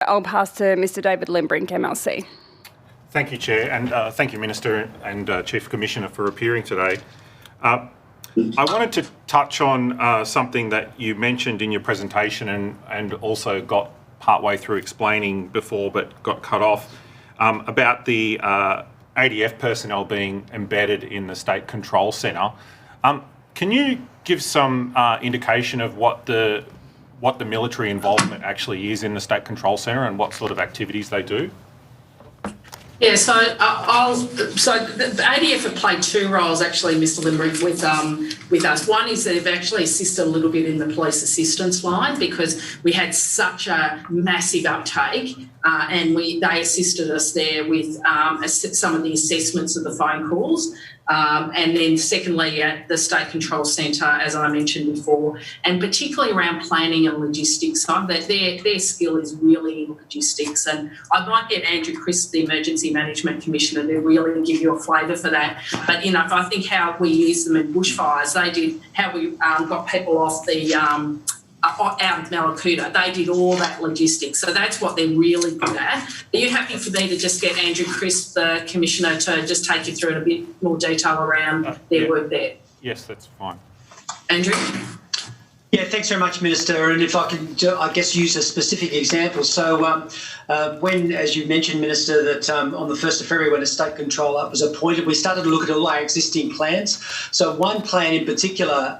I'll pass to Mr David Limbrick MLC. Thank you, Chair, and thank you, Minister and Chief Commissioner, for appearing today. I wanted to touch on something that you mentioned in your presentation and also got partway through explaining before but got cut off, about the ADF personnel being embedded in the State Control Centre. Can you give some indication of what the military involvement actually is in the State Control Centre and what sort of activities they do? Yeah, so the ADF have played two roles actually, Mr Limbrick, with us. One is they've actually assisted a little bit in the police assistance line because we had such a massive uptake, and they assisted us there with some of the assessments of the phone calls. And then secondly, at the State Control Centre, as I mentioned before, and particularly around planning and logistics, their skill is really in logistics. And I might get Andrew Crisp, the Emergency Management Commissioner, to really give you a flavour for that. But, you know, if I think how we use them in bushfires, they did how we got people off the out of Malakuta. They did all that logistics. So that's what they're really good at. Are you happy for me to just get Andrew Crisp, the Commissioner, to just take you through in a bit more detail around their work there? Yes, that's fine. Andrew? Yeah, thanks very much, Minister. And if I can, I guess, use a specific example. So when, as you mentioned, Minister, that on the 1st of February when a state controller was appointed, we started to look at all our existing plans. So one plan in particular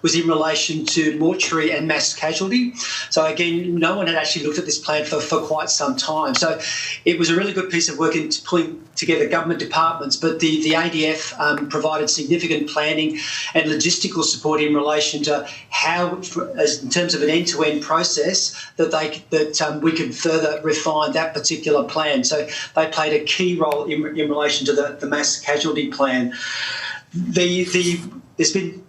was in relation to mortuary and mass casualty. So again, no one had actually looked at this plan for quite some time. So it was a really good piece of work in pulling together government departments, but the ADF provided significant planning and logistical support in relation to how, in terms of an end-to-end process, that we could further refine that particular plan. So they played a key role in relation to the mass casualty plan. There's been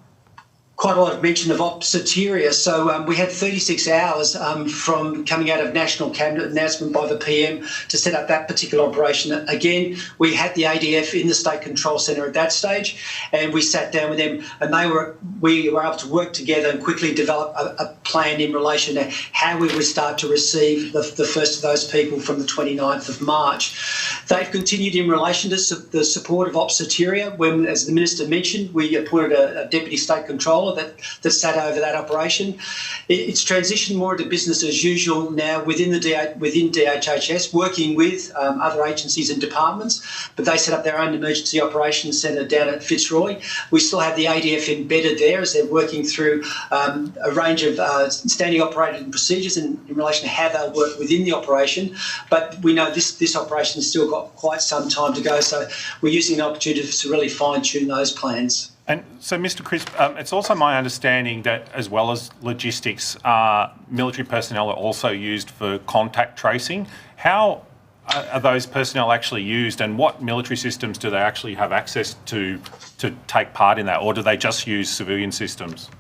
quite a lot of mention of Opsateria. So we had 36 hours from coming out of National Cabinet announcement by the PM to set up that particular operation. Again, we had the ADF in the State Control Centre at that stage, and we sat down with them, and we were able to work together and quickly develop a plan in relation to how we would start to receive the first of those people from the 29th of March. They've continued in relation to the support of Opsateria when, as the Minister mentioned, we appointed a Deputy State Controller that sat over that operation. It's transitioned more into business as usual now within DHHS, working with other agencies and departments, but they set up their own emergency operations centre down at Fitzroy. We still have the ADF embedded there as they're working through a range of standing operating procedures in relation to how they'll work within the operation, but we know this operation has still got quite some time to go, so we're using an opportunity to really fine-tune those plans. And so, Mr Crisp, it's also my understanding that, as well as logistics, military personnel are also used for contact tracing. How are those personnel actually used, and what military systems do they actually have access to take part in that, or do they just use civilian systems?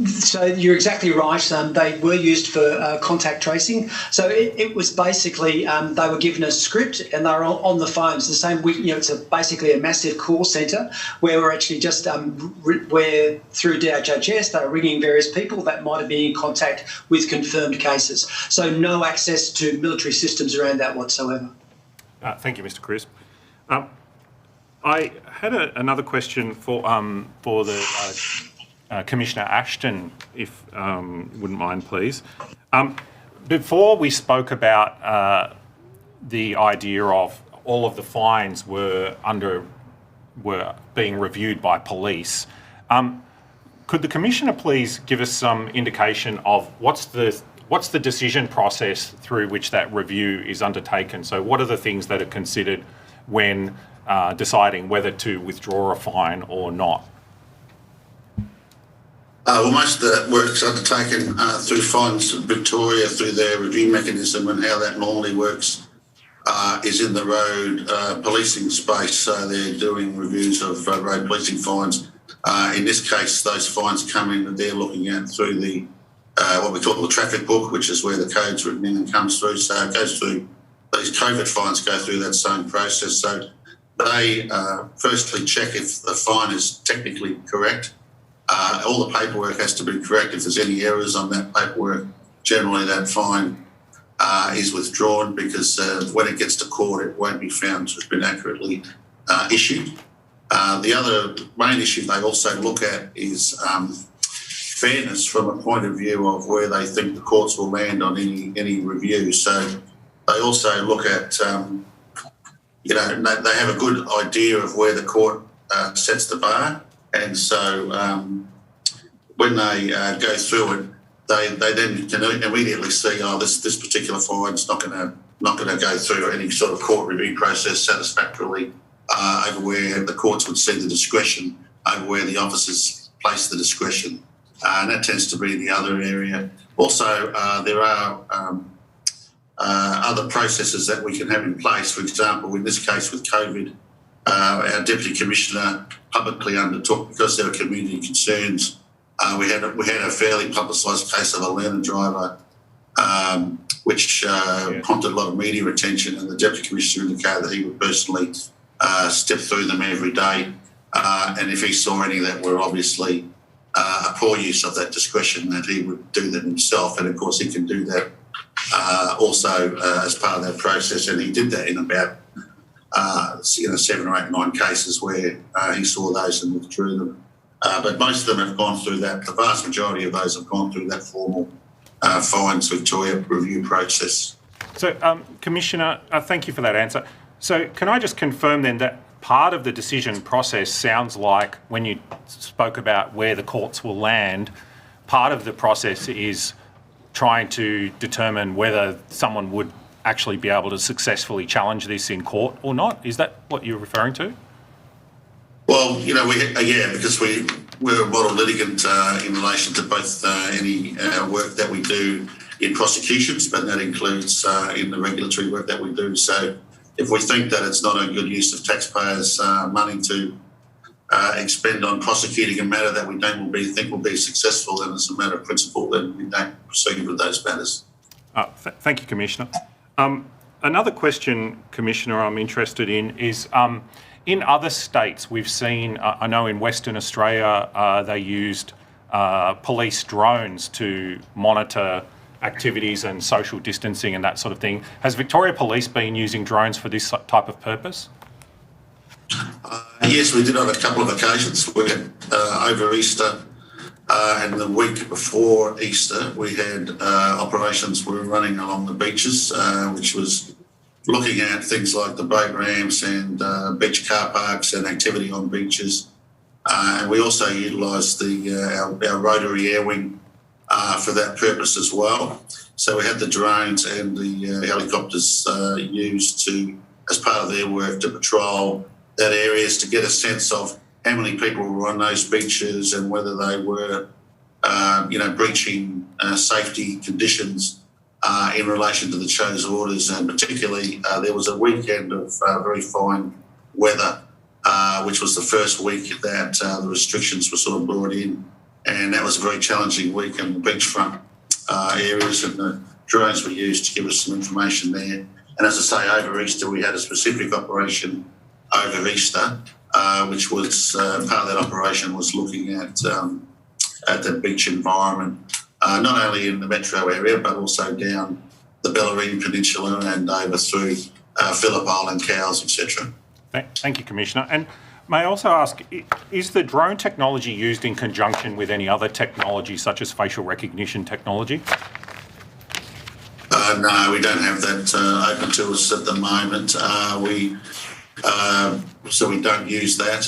So you're exactly right. They were used for contact tracing. So it was basically they were given a script and they were on the phones. The same, it's basically a massive call centre where we're actually just where through DHHS they were ringing various people that might have been in contact with confirmed cases. So no access to military systems around that whatsoever. Thank you, Mr Crisp. I had another question for the. Commissioner Ashton, if you wouldn't mind, please. Before we spoke about the idea of all of the fines were being reviewed by police, could the Commissioner please give us some indication of what's the decision process through which that review is undertaken? So what are the things that are considered when deciding whether to withdraw a fine or not? Well, most of the work's undertaken through Fines Victoria, through their review mechanism, and how that normally works is in the road policing space. So they're doing reviews of road policing fines. In this case, those fines come in that they're looking at through the what we call the traffic book, which is where the code's written in and comes through. So it goes through, these COVID fines go through that same process. So they firstly check if the fine is technically correct. All the paperwork has to be correct. If there's any errors on that paperwork, generally that fine is withdrawn because when it gets to court, it won't be found to have been accurately issued. The other main issue they also look at is fairness from a point of view of where they think the courts will land on any review. So they also look at, they have a good idea of where the court sets the bar. And so when they go through it, they then can immediately see, this particular fine's not going to go through any sort of court review process satisfactorily over where the courts would see the discretion over where the officers place the discretion. And that tends to be the other area. Also, there are other processes that we can have in place. For example, in this case with COVID, our Deputy Commissioner publicly undertook, because there were community concerns, we had a fairly publicised case of a learner driver, which prompted a lot of media attention, and the Deputy Commissioner indicated that he would personally step through them every day, and if he saw any that were obviously a poor use of that discretion, that he would do them himself. And of course he can do that also as part of that process, and he did that in about 7 or 8, 9 cases where he saw those and withdrew them. But most of them have gone through that. The vast majority of those have gone through that formal fines Victoria review process. So, Commissioner, thank you for that answer. So can I just confirm then that part of the decision process sounds like, when you spoke about where the courts will land, part of the process is trying to determine whether someone would actually be able to successfully challenge this in court or not? Is that what you're referring to? Well, because we're a model litigant in relation to both any work that we do in prosecutions, but that includes in the regulatory work that we do. So if we think that it's not a good use of taxpayers' money to expend on prosecuting a matter that we don't think will be successful, then as a matter of principle, then we don't proceed with those matters. Thank you, Commissioner. Another question, Commissioner, I'm interested in is, in other states we've seen, I know in Western Australia they used police drones to monitor activities and social distancing and that sort of thing. Has Victoria Police been using drones for this type of purpose? Yes, we did on a couple of occasions. Over Easter and the week before Easter, we had operations we were running along the beaches, which was looking at things like the boat ramps and beach car parks and activity on beaches. And we also utilised our rotary air wing for that purpose as well. So we had the drones and the helicopters used as part of their work to patrol that areas to get a sense of how many people were on those beaches and whether they were, breaching safety conditions in relation to the chose orders. And particularly, there was a weekend of very fine weather, which was the first week that the restrictions were sort of brought in. And that was a very challenging week in the beachfront areas, and the drones were used to give us some information there. And as I say, over Easter, we had a specific operation over Easter, which was part of that operation was looking at the beach environment, not only in the metro area, but also down the Bellarine Peninsula and over through Phillip Island, Cowes, etc. Thank you, Commissioner. And may I also ask, is the drone technology used in conjunction with any other technology, such as facial recognition technology? No, we don't have that open to us at the moment. So we don't use that.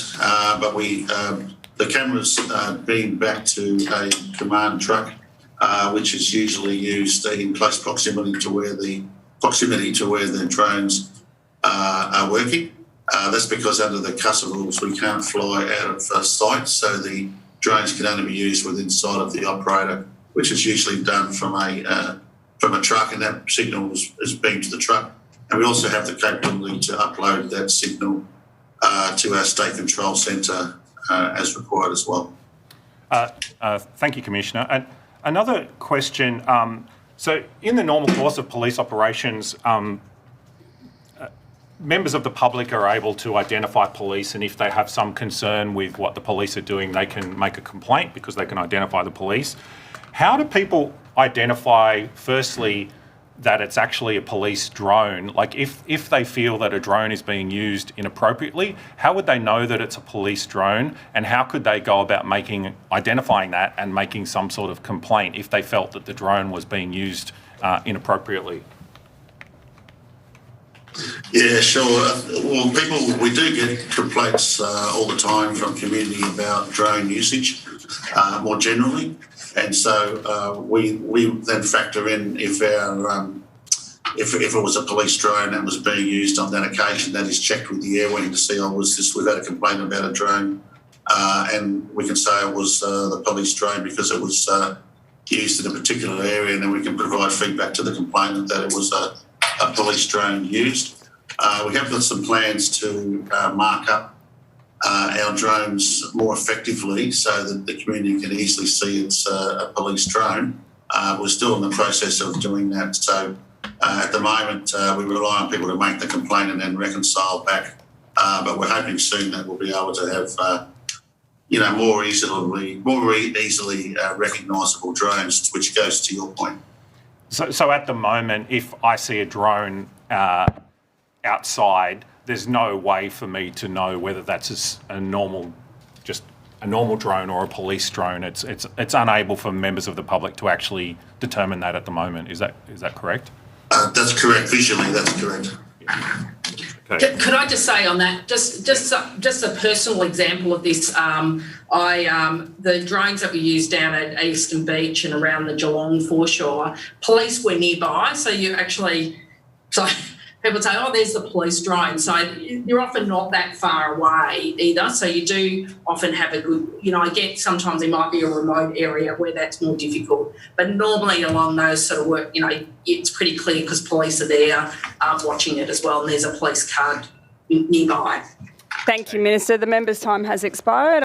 But the cameras beam back to a command truck, which is usually used in close proximity to where the drones are working. That's because under the CUSA rules, we can't fly out of sight, so the drones can only be used within sight of the operator, which is usually done from a truck, and that signal is beamed to the truck. And we also have the capability to upload that signal to our state control centre as required as well. Thank you, Commissioner. And another question. So in the normal course of police operations, members of the public are able to identify police, and if they have some concern with what the police are doing, they can make a complaint because they can identify the police. How do people identify, firstly, that it's actually a police drone? Like, if they feel that a drone is being used inappropriately, how would they know that it's a police drone, and how could they go about identifying that and making some sort of complaint if they felt that the drone was being used inappropriately? Yeah, sure. Well, we do get complaints all the time from community about drone usage more generally. And so we then factor in if it was a police drone that was being used on that occasion, that is checked with the air wing to see, we've had a complaint about a drone, and we can say it was the police drone because it was used in a particular area, and then we can provide feedback to the complainant that it was a police drone used. We have got some plans to mark up our drones more effectively so that the community can easily see it's a police drone. We're still in the process of doing that. So at the moment, we rely on people to make the complaint and then reconcile back. But we're hoping soon that we'll be able to have more easily recognisable drones, which goes to your point. So at the moment, if I see a drone outside, there's no way for me to know whether that's a normal drone or a police drone. It's unable for members of the public to actually determine that at the moment. Is that correct? That's correct. Visually, that's correct. Okay. Could I just say on that, just a personal example of this? The drones that we used down at Eastern Beach and around the Geelong foreshore, police were nearby, so people say, oh, there's the police drone. So you're often not that far away either. So you do often have a good, I get sometimes there might be a remote area where that's more difficult. But normally along those sort of work, it's pretty clear because police are there watching it as well, and there's a police card nearby. Thank you, Minister. The member's time has expired.